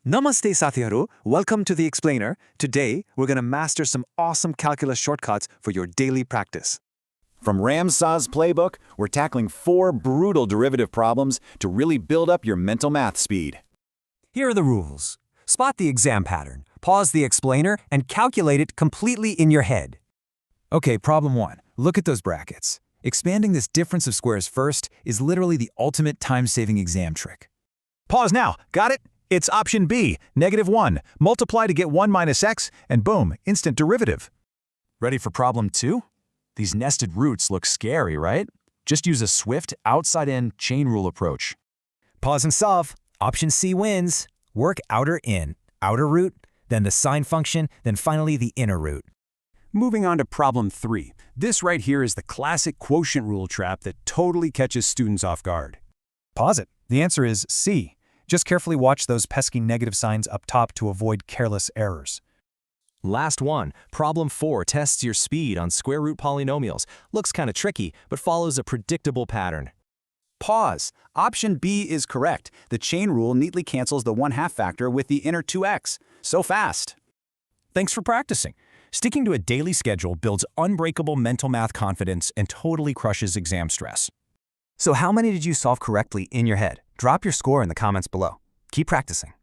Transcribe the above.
Namaste Sathiharu, welcome to The Explainer. Today, we're going to master some awesome calculus shortcuts for your daily practice. From Ramsaw's playbook, we're tackling 4 brutal derivative problems to really build up your mental math speed. Here are the rules. Spot the exam pattern, pause the explainer, and calculate it completely in your head. Okay, problem 1. Look at those brackets. Expanding this difference of squares first is literally the ultimate time-saving exam trick. Pause now. Got it? It's option B, -1. Multiply to get 1 minus x, and boom, instant derivative. Ready for problem 2? These nested roots look scary, right? Just use a swift, outside-in chain rule approach. Pause and solve. Option C wins. Work outer in, outer root, then the sine function, then finally the inner root. Moving on to problem 3. This right here is the classic quotient rule trap that totally catches students off guard. Pause it. The answer is C. Just carefully watch those pesky negative signs up top to avoid careless errors. Last one, problem 4 tests your speed on square root polynomials. Looks kind of tricky, but follows a predictable pattern. Pause. Option B is correct. The chain rule neatly cancels the 1/2 factor with the inner 2x. So fast. Thanks for practicing. Sticking to a daily schedule builds unbreakable mental math confidence and totally crushes exam stress. So how many did you solve correctly in your head? Drop your score in the comments below. Keep practicing.